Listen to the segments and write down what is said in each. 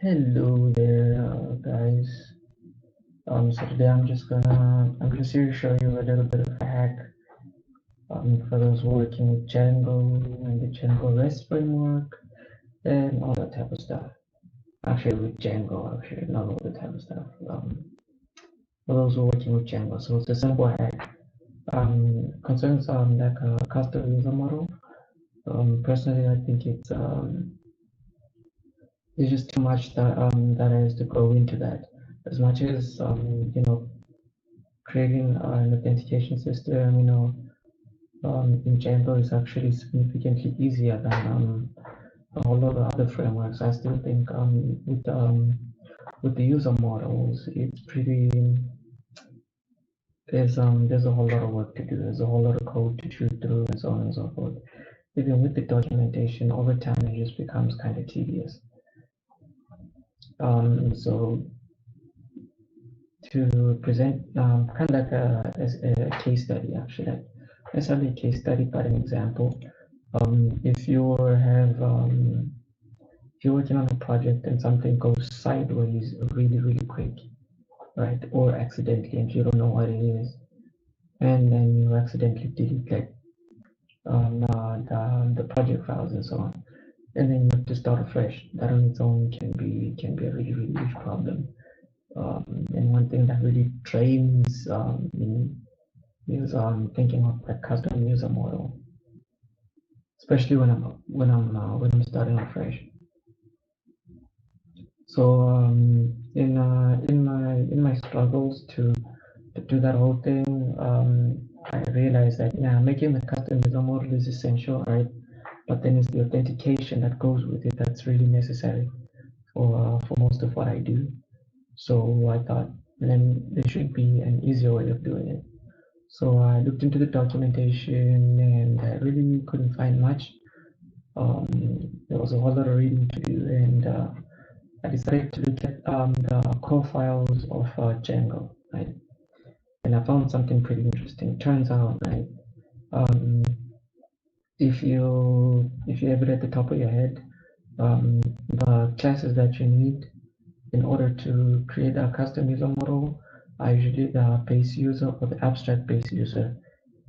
Hello there, guys. So today I'm just here to show you a little bit of a hack for those working with Django and the Django REST framework and all that type of stuff. Actually, with Django, actually, not all the type of stuff. For those who are working with Django, so it's a simple hack. Concerns like a custom user model. Personally, I think it's just too much that has to go into that. As much as creating an authentication system, in Django is actually significantly easier than a whole lot of other frameworks. I still think with the user models, it's pretty. There's a whole lot of work to do. There's a whole lot of code to chew through, and so on and so forth. Even with the documentation, over time it just becomes kind of tedious. So to present kind of like a case study, actually, like necessarily a case study, but an example. If you're working on a project and something goes sideways really, really quick, right? Or accidentally, and you don't know what it is, and then you accidentally delete like the project files and so on, and then you have to start afresh. That on its own can be a really, really huge problem. And one thing that really drains me is thinking of the custom user model, especially when I'm starting afresh. So in my struggles to do that whole thing, I realized that yeah, making the custom user model is essential, right? But then it's the authentication that goes with it that's really necessary for most of what I do. So I thought then there should be an easier way of doing it. So I looked into the documentation and I really couldn't find much. There was a whole lot of reading to do, and I decided to look at the core files of Django, right? And I found something pretty interesting. Turns out, right, um, if you have it at the top of your head, the classes that you need in order to create a custom user model are usually the base user or the abstract base user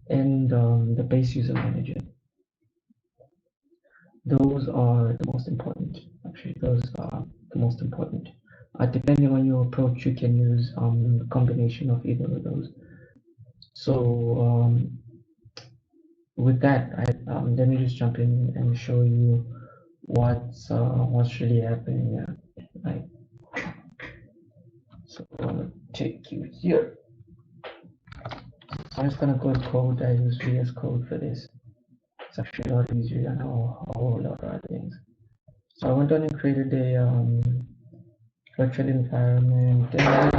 and the base user manager. Those are the most important. Actually, those are the most important. Depending on your approach, you can use a combination of either of those. So with that, let me just jump in and show you what's really happening here. Right. So I'm gonna take you here. So I'm just gonna go to code. I use VS Code for this. It's actually a lot easier than a whole lot of other things. So I went on and created a virtual environment, and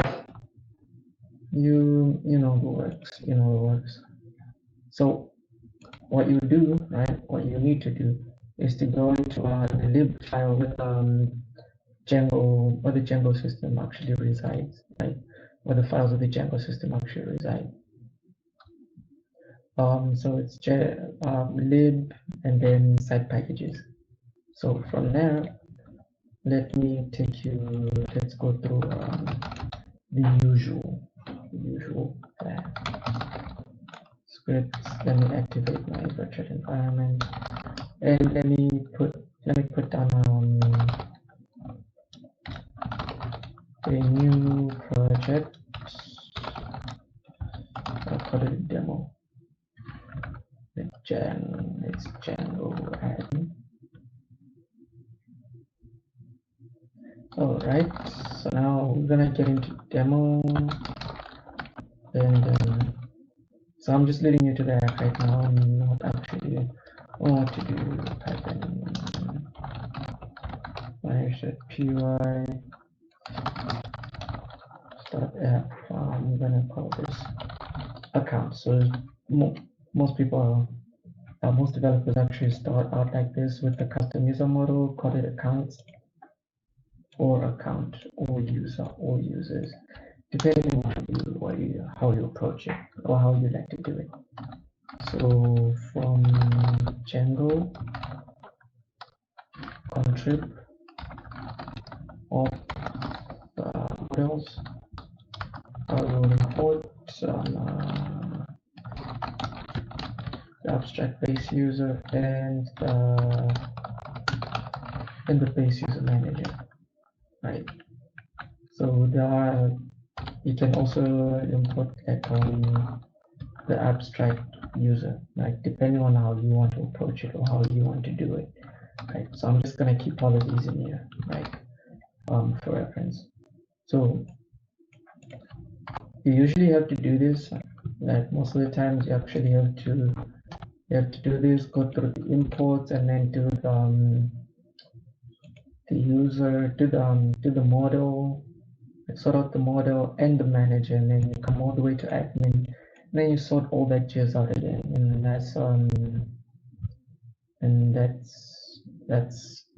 you know the works. You know the works. So what you do, right? What you need to do is to go into the lib file with Django, where the Django system actually resides, right? Where the files of the Django system actually reside. So it's lib and then side packages. So from there, let me take you. Let's go through the usual scripts. Let me activate my virtual environment, and let me put down a new project. I'll call it a demo. It's Django admin. All right. So now we're gonna get into demo, and so I'm just leading you to the app right now. I'm not actually what to do. Python py start app. I'm gonna call this account. So most people, most developers actually start out like this with the custom user model, call it accounts or account or user or users, depending on how you approach it or how you like to do it. So from Django contrib of models. I will import the abstract base user and the base user manager, right? So there are, you can also import that on the abstract user, right? Depending on how you want to approach it or how you want to do it, right? So I'm just gonna keep all of these in here, right? For reference. So you usually have to do this, like most of the times you actually have to do this, go through the imports and then do the user, do the model, sort out the model and the manager, and then you come all the way to admin, and then you sort all that jizz out again, and that's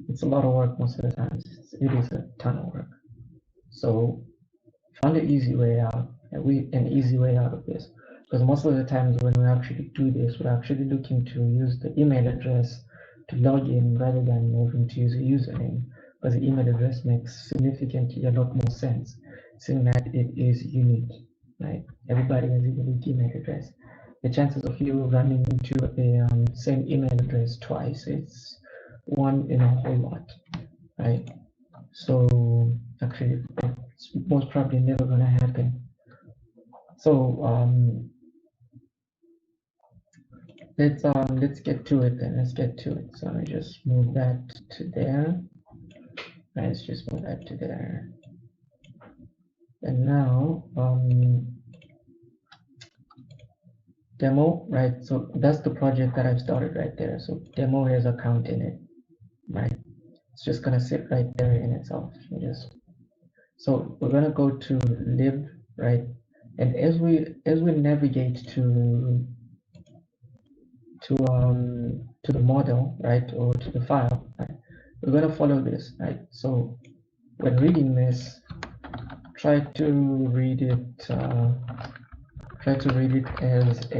it's a lot of work most of the times. It is a ton of work. So found an easy way out, an easy way out of this, because most of the times when we actually do this, we're actually looking to use the email address to log in rather than moving to use a username, because the email address makes significantly a lot more sense, seeing that it is unique, right? Everybody has a unique email address. The chances of you running into a same email address twice, it's one in a whole lot, right? So actually, it's most probably never going to happen. So let's get to it then. Let's get to it. So let me just move that to there. Let's just move that to there. And now demo, right? So that's the project that I've started right there. So demo has a count in it, right? It's just gonna sit right there in itself. So we're gonna go to lib, right? And as we navigate to the model, right, or to the file, right, we're gonna follow this, right? So when reading this, try to read it as a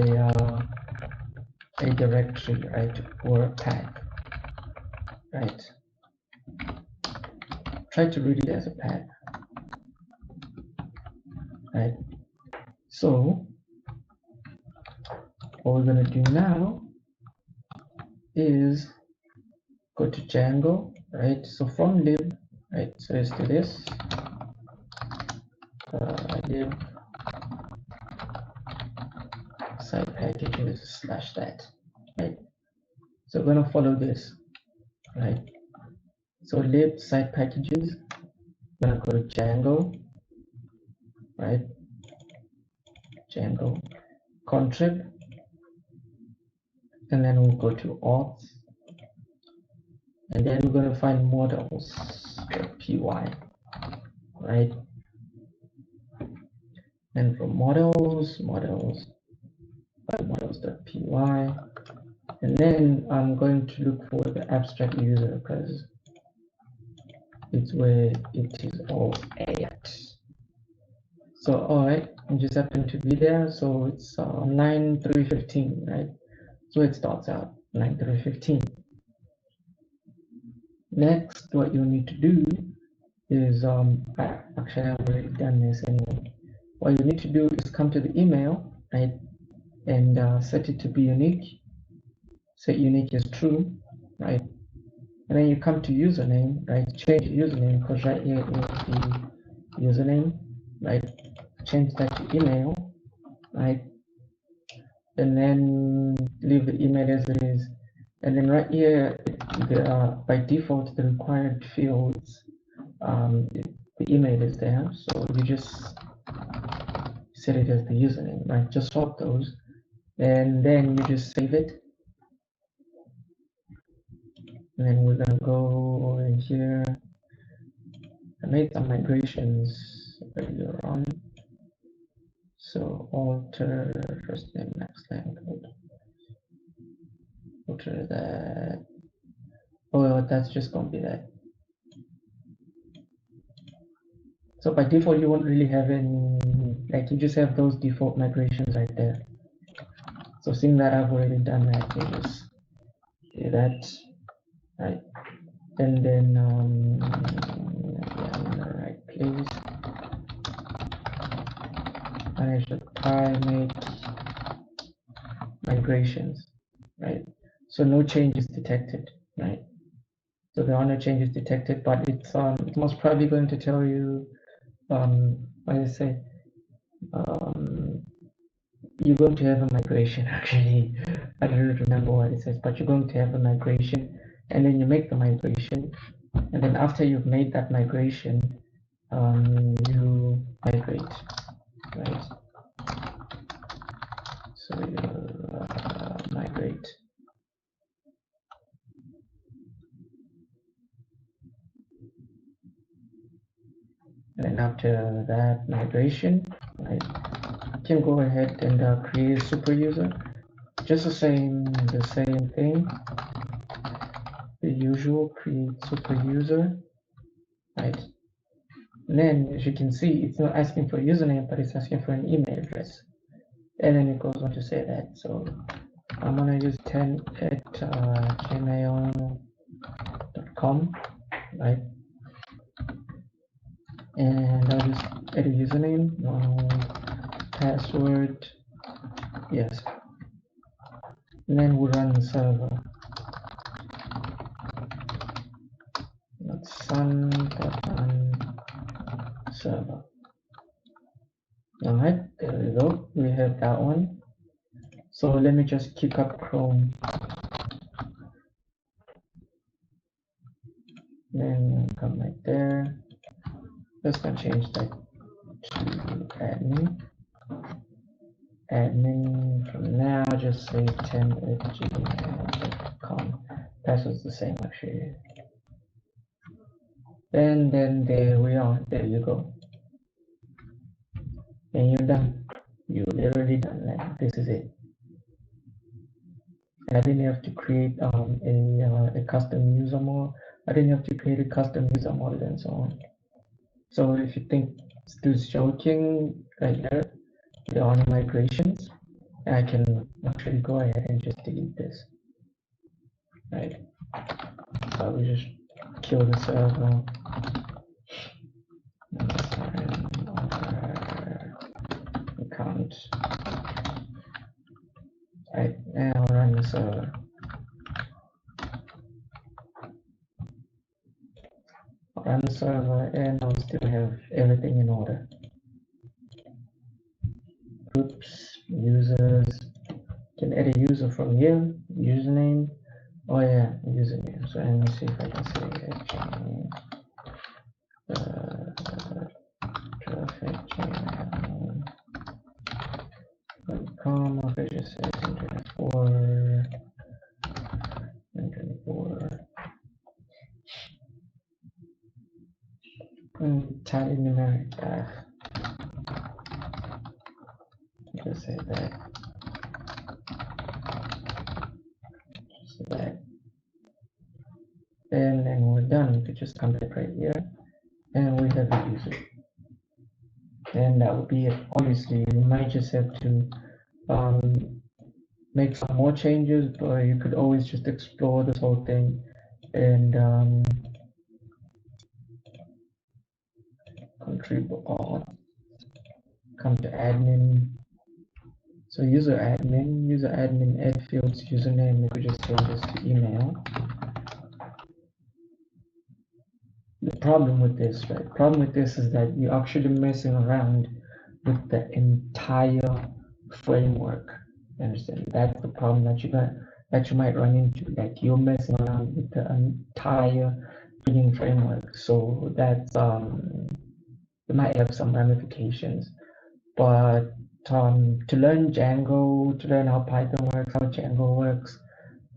directory, right, or a path, right? Try to read it as a path, right? So what we're gonna do now is go to Django, right? So from lib, right? So let's do this. Lib site packages / that, right? So we're gonna follow this, right? So lib site packages, we're gonna go to Django, right? Django contrib, and then we'll go to auth, and then we're gonna find models.py, right? And from models.py, and then I'm going to look for the abstract user because it's where it is all at. So all right, I just happen to be there. So it's line 315, right? So it starts out line 315. Next, what you need to do is actually I've already done this anyway. What you need to do is come to the email, right, and set it to be unique. Set unique is true, right? And then you come to username, right? Change the username because right here is the username, right? Change that to email, right? And then leave the email as it is. And then right here, by default, the required fields, the email is there. So you just set it as the username, right? Just swap those. And then you just save it. And then we're gonna go over here. I made some migrations earlier on. So alter first name, last name, alter that. Oh, that's just gonna be that. So by default, you won't really have any, like you just have those default migrations right there. So seeing that I've already done that, you just do that, right? And then, yeah, and I should try make migrations, right? So no changes detected, right? So there are no changes detected, but it's most probably going to tell you what do you say, um, you're going to have a migration. Actually, I don't remember what it says, but you're going to have a migration, and then you make the migration, and then after you've made that migration, you migrate, right? So you migrate, and then after that migration, right, you can go ahead and create a super user. Just the same thing. The usual create super user, right? And then as you can see, it's not asking for a username, but it's asking for an email address. And then it goes on to say that. So I'm gonna use 10 at gmail.com, right? And I'll just add a username, password, yes. And then we'll run the server. That's sun.run server. Alright, there we go. We have that one. So let me just kick up Chrome. Then come right there. Just gonna change that to admin. Admin from now, just say 10 at gmail.com. Password's the same actually. And then there we are. There you go. And you're done. You're literally done. Like, this is it. And I didn't have to create a custom user model. I didn't have to create a custom user model and so on. So if you think Stu's joking right here, there are no migrations, I can actually go ahead and just delete this. Right. So we just kill the server. Account. Right, now run the server. Run the server and I'll still have everything in order. Groups, users, can add a user from here, username. Oh yeah, username. So let me see if I can say traffic gmail.com. If I just say 24. Tally numeric. Just say that. Just that. And then we're done. We could just come back right here, and we have a user. And that would be it. Obviously, you might just have to make some more changes, but you could always just explore this whole thing and contribute or come to admin. So user admin, add fields, username, we could just change this to email. The problem with this, right? Problem with this is that you're actually messing around with the entire framework. You understand? That's the problem that you might run into. That you're messing around with the entire freaking framework. So that's it might have some ramifications. But to learn Django, to learn how Python works, how Django works,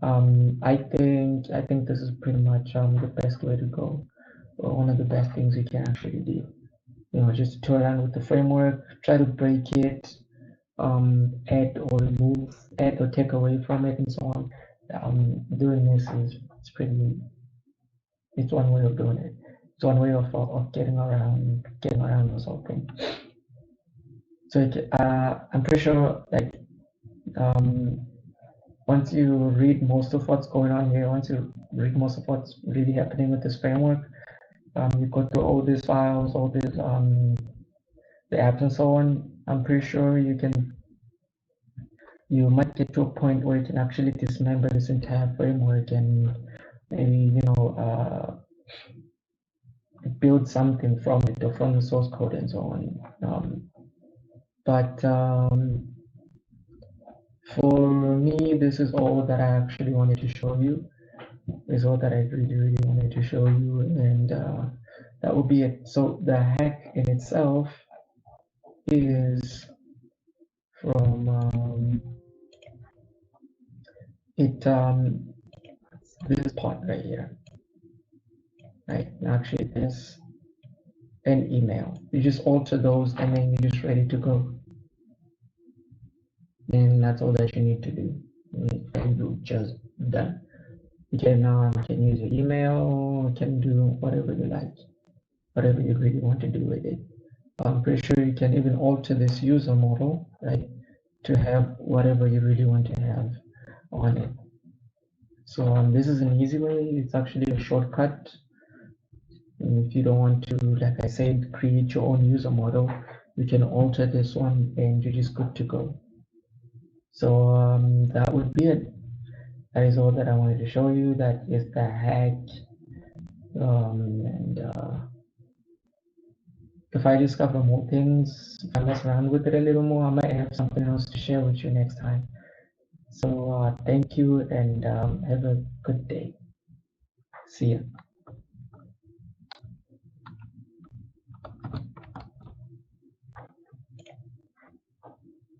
I think this is pretty much the best way to go. One of the best things you can actually do. You know, just toy around with the framework, try to break it, add or remove, add or take away from it, and so on. Doing this is it's one way of doing it. It's one way of getting around this whole thing. So I'm pretty sure like once you read most of what's going on here, once you read most of what's really happening with this framework, you go through all these files, all these the apps and so on, I'm pretty sure you might get to a point where you can actually dismember this entire framework and maybe, build something from it or from the source code and so on. But for me, this is all that I actually wanted to show you. This is all that I really, really wanted to show you, and that would be it. So the hack in itself is from this part right here, right? Actually, this an email. You just alter those, and then you're just ready to go. And that's all that you need to do. And you just done. You can use your email. You can do whatever you like, whatever you really want to do with it. I'm pretty sure you can even alter this user model, right, to have whatever you really want to have on it. So this is an easy way. It's actually a shortcut. And if you don't want to, like I said, create your own user model, you can alter this one and you're just good to go. So that would be it. That is all that I wanted to show you. That is the hack. And if I discover more things, if I mess around with it a little more, I might have something else to share with you next time. So thank you and have a good day. See ya.